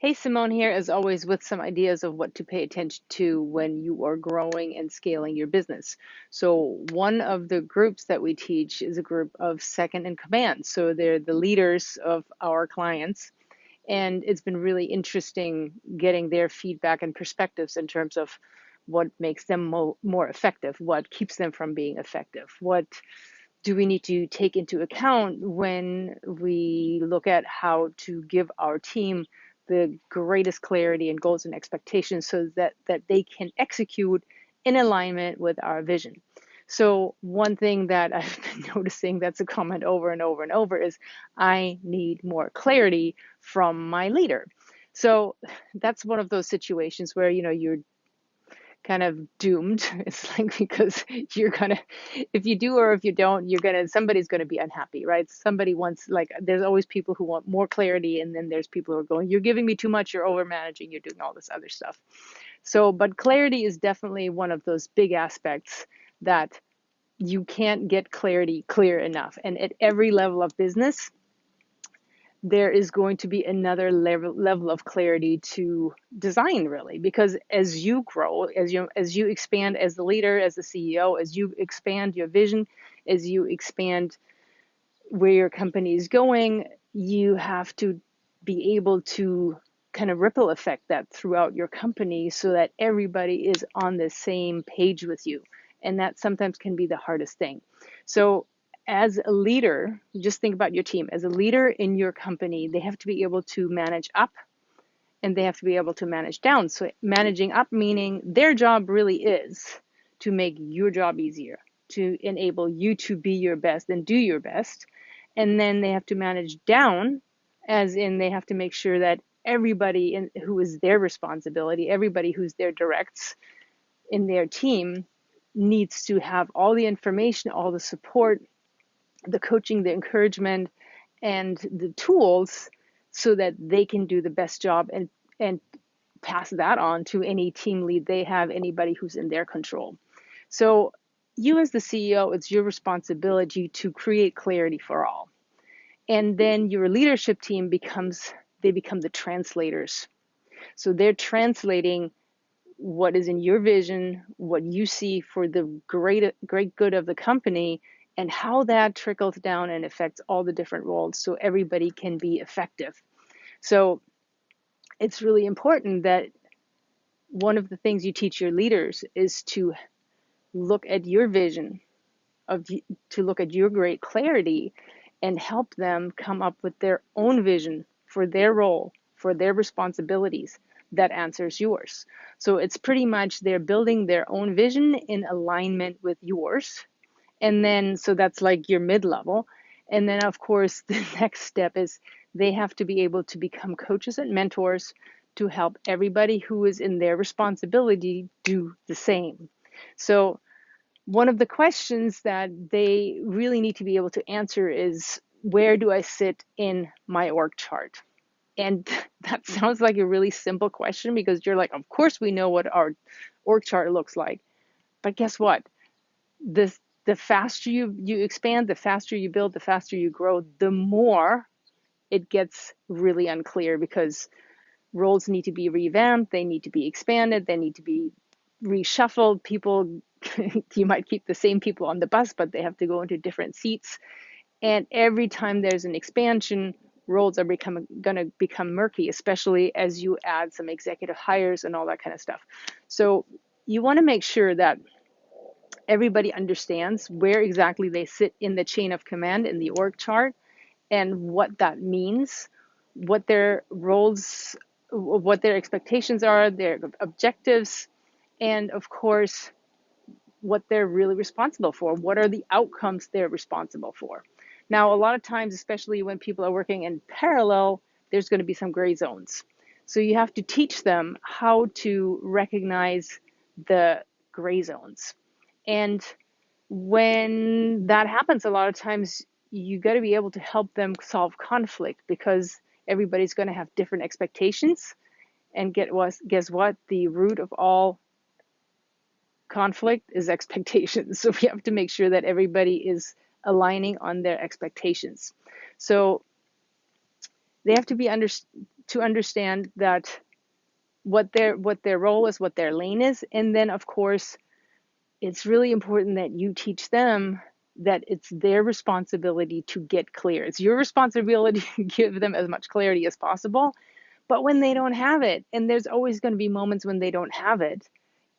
Hey, Simone here, as always, with some ideas of what to pay attention to when you are growing and scaling your business. So, one of the groups that we teach is a group of second in command. So, they're the leaders of our clients. And it's been really interesting getting their feedback and perspectives in terms of what makes them more effective, what keeps them from being effective, what do we need to take into account when we look at how to give our team the greatest clarity and goals and expectations so that they can execute in alignment with our vision. So one thing that I've been noticing that's a comment over and over and over is I need more clarity from my leader. So that's one of those situations where you're kind of doomed. It's like because you're gonna, if you do or if you don't, somebody's gonna be unhappy, right? Somebody wants, like, there's always people who want more clarity, and then there's people who are going, you're giving me too much, you're over managing, you're doing all this other stuff. So, but clarity is definitely one of those big aspects that you can't get clarity clear enough. And at every level of business, there is going to be another level of clarity to design, really, because as you grow, as you expand as the leader, as the CEO, as you expand your vision, as you expand where your company is going, you have to be able to kind of ripple effect that throughout your company so that everybody is on the same page with you. And that sometimes can be the hardest thing. So as a leader, just think about your team. As a leader in your company, they have to be able to manage up and they have to be able to manage down. So managing up meaning their job really is to make your job easier, to enable you to be your best and do your best. And then they have to manage down, as in they have to make sure that everybody who is their responsibility, everybody who's their directs in their team needs to have all the information, all the support, the coaching, the encouragement, and the tools so that they can do the best job and pass that on to any team lead they have, anybody who's in their control. So you as the CEO, it's your responsibility to create clarity for all. And then your leadership team they become the translators. So they're translating what is in your vision, what you see for the great good of the company, and how that trickles down and affects all the different roles so everybody can be effective. So it's really important that one of the things you teach your leaders is to look at your vision to look at your great clarity and help them come up with their own vision for their role, for their responsibilities that answers yours. So it's pretty much they're building their own vision in alignment with yours. And then, so that's like your mid level. And then, of course, the next step is they have to be able to become coaches and mentors to help everybody who is in their responsibility do the same. So one of the questions that they really need to be able to answer is, where do I sit in my org chart? And that sounds like a really simple question because you're like, of course we know what our org chart looks like. But guess what? The faster you expand, the faster you build, the faster you grow, the more it gets really unclear because roles need to be revamped, they need to be expanded, they need to be reshuffled. People, you might keep the same people on the bus, but they have to go into different seats. And every time there's an expansion, roles are going to become murky, especially as you add some executive hires and all that kind of stuff. So you want to make sure that everybody understands where exactly they sit in the chain of command in the org chart and what that means, what their roles, what their expectations are, their objectives, and of course, what they're really responsible for. What are the outcomes they're responsible for? Now, a lot of times, especially when people are working in parallel, there's going to be some gray zones. So you have to teach them how to recognize the gray zones. And when that happens, a lot of times you got to be able to help them solve conflict because everybody's going to have different expectations. And guess what? The root of all conflict is expectations. So we have to make sure that everybody is aligning on their expectations. So they have to be to understand that what their role is, what their lane is. And then, of course, it's really important that you teach them that it's their responsibility to get clear. It's your responsibility to give them as much clarity as possible. But when they don't have it, and there's always going to be moments when they don't have it,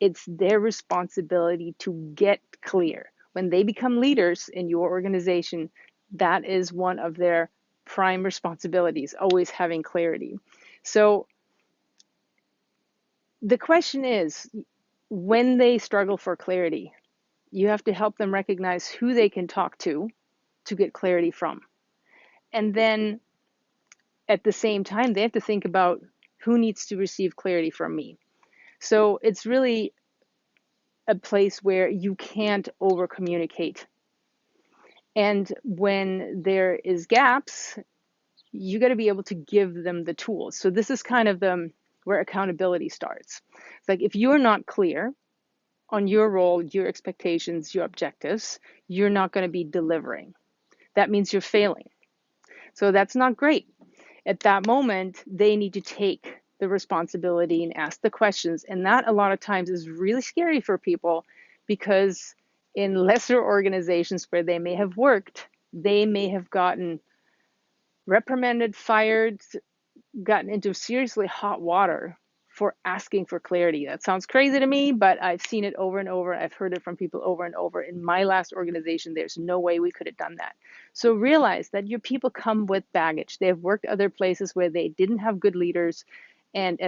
it's their responsibility to get clear. When they become leaders in your organization, that is one of their prime responsibilities, always having clarity. So the question is, when they struggle for clarity, you have to help them recognize who they can talk to get clarity from. And then at the same time, they have to think about who needs to receive clarity from me. So it's really a place where you can't over communicate. And when there is gaps, you got to be able to give them the tools. So this is kind of where accountability starts. It's like if you're not clear on your role, your expectations, your objectives, you're not going to be delivering. That means you're failing. So that's not great. At that moment, they need to take the responsibility and ask the questions. And that a lot of times is really scary for people, because in lesser organizations where they may have worked, they may have gotten reprimanded, fired, gotten into seriously hot water for asking for clarity. That sounds crazy to me, but I've seen it over and over. I've heard it from people over and over. In my last organization, there's no way we could have done that. So realize that your people come with baggage. They have worked other places where they didn't have good leaders, and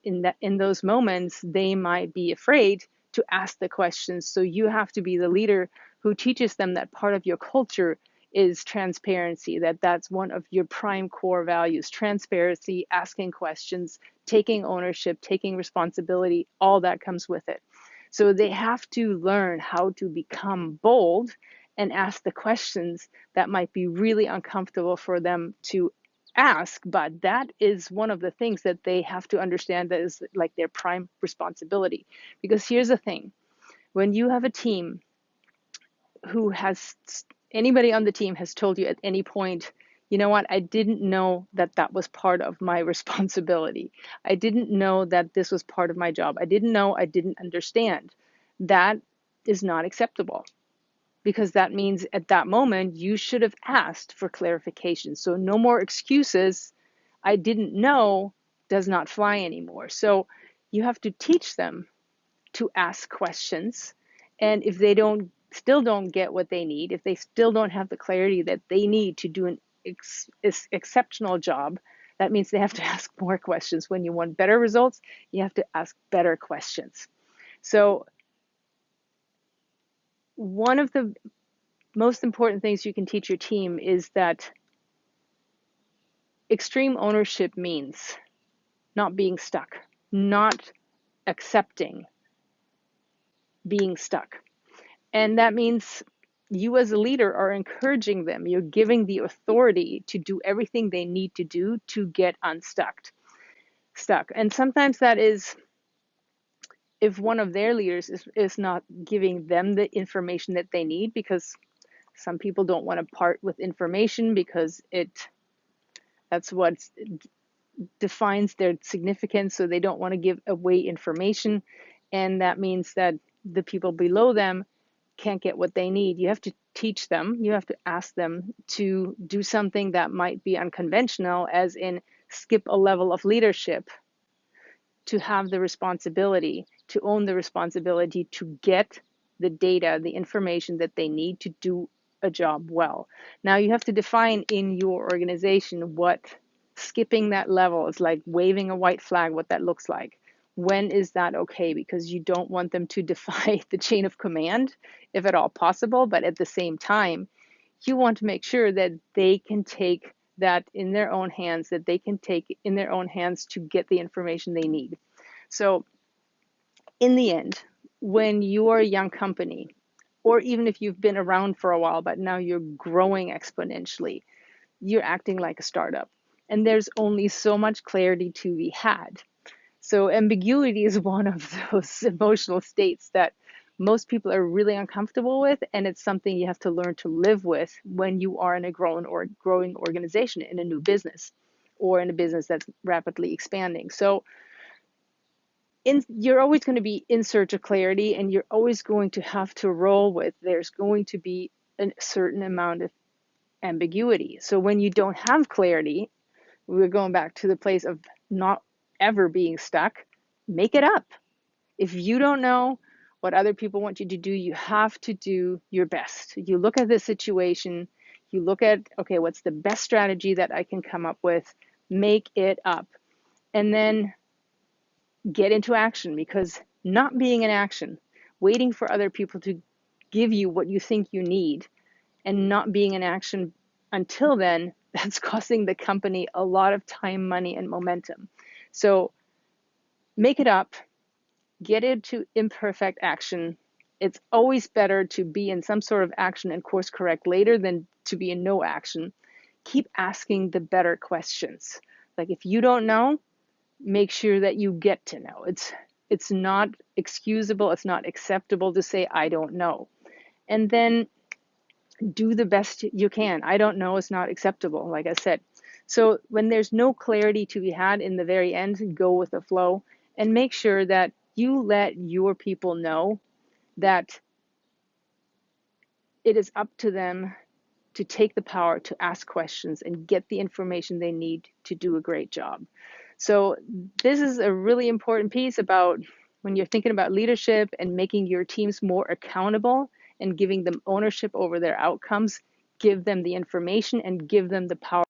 in those moments, they might be afraid to ask the questions. So you have to be the leader who teaches them that part of your culture is transparency, that's one of your prime core values. Transparency, asking questions, taking ownership, taking responsibility, all that comes with it. So they have to learn how to become bold and ask the questions that might be really uncomfortable for them to ask, but that is one of the things that they have to understand, that is like their prime responsibility. Because here's the thing, when you have a team who has, anybody on the team has told you at any point, you know what, I didn't know that was part of my responsibility. I didn't know that this was part of my job. I didn't know, I didn't understand. That is not acceptable, because that means at that moment you should have asked for clarification. So no more excuses. I didn't know does not fly anymore. So you have to teach them to ask questions. And if they still don't get what they need, if they still don't have the clarity that they need to do an exceptional job, that means they have to ask more questions. When you want better results, you have to ask better questions. So one of the most important things you can teach your team is that extreme ownership means not being stuck, not accepting being stuck. And that means you as a leader are encouraging them. You're giving the authority to do everything they need to do to get unstuck. And sometimes that is if one of their leaders is not giving them the information that they need, because some people don't want to part with information because that's what defines their significance. So they don't want to give away information. And that means that the people below them can't get what they need. You have to teach them, you have to ask them to do something that might be unconventional, as in skip a level of leadership, to have the responsibility, to own the responsibility to get the data, the information that they need to do a job well. Now you have to define in your organization what skipping that level is like, waving a white flag, what that looks like. When is that okay? Because you don't want them to defy the chain of command, if at all possible, but at the same time, you want to make sure that they can take that in their own hands, that they can take in their own hands to get the information they need. So in the end, when you're a young company, or even if you've been around for a while, but now you're growing exponentially, you're acting like a startup. And there's only so much clarity to be had. So ambiguity is one of those emotional states that most people are really uncomfortable with, and it's something you have to learn to live with when you are in a growing organization, in a new business, or in a business that's rapidly expanding. So you're always going to be in search of clarity, and you're always going to have to roll with there's going to be a certain amount of ambiguity. So when you don't have clarity, we're going back to the place of not ever being stuck. Make it up. If you don't know what other people want you to do, you have to do your best. You look at the situation, you look at, okay, what's the best strategy that I can come up with? Make it up. And then get into action, because not being in action, waiting for other people to give you what you think you need, and not being in action until then, that's costing the company a lot of time, money, and momentum. So make it up, get into imperfect action. It's always better to be in some sort of action and course correct later than to be in no action. Keep asking the better questions. Like if you don't know, make sure that you get to know. It's not excusable, it's not acceptable to say I don't know. And then do the best you can. I don't know is not acceptable, like I said. So when there's no clarity to be had in the very end, go with the flow and make sure that you let your people know that it is up to them to take the power to ask questions and get the information they need to do a great job. So this is a really important piece about when you're thinking about leadership and making your teams more accountable and giving them ownership over their outcomes. Give them the information and give them the power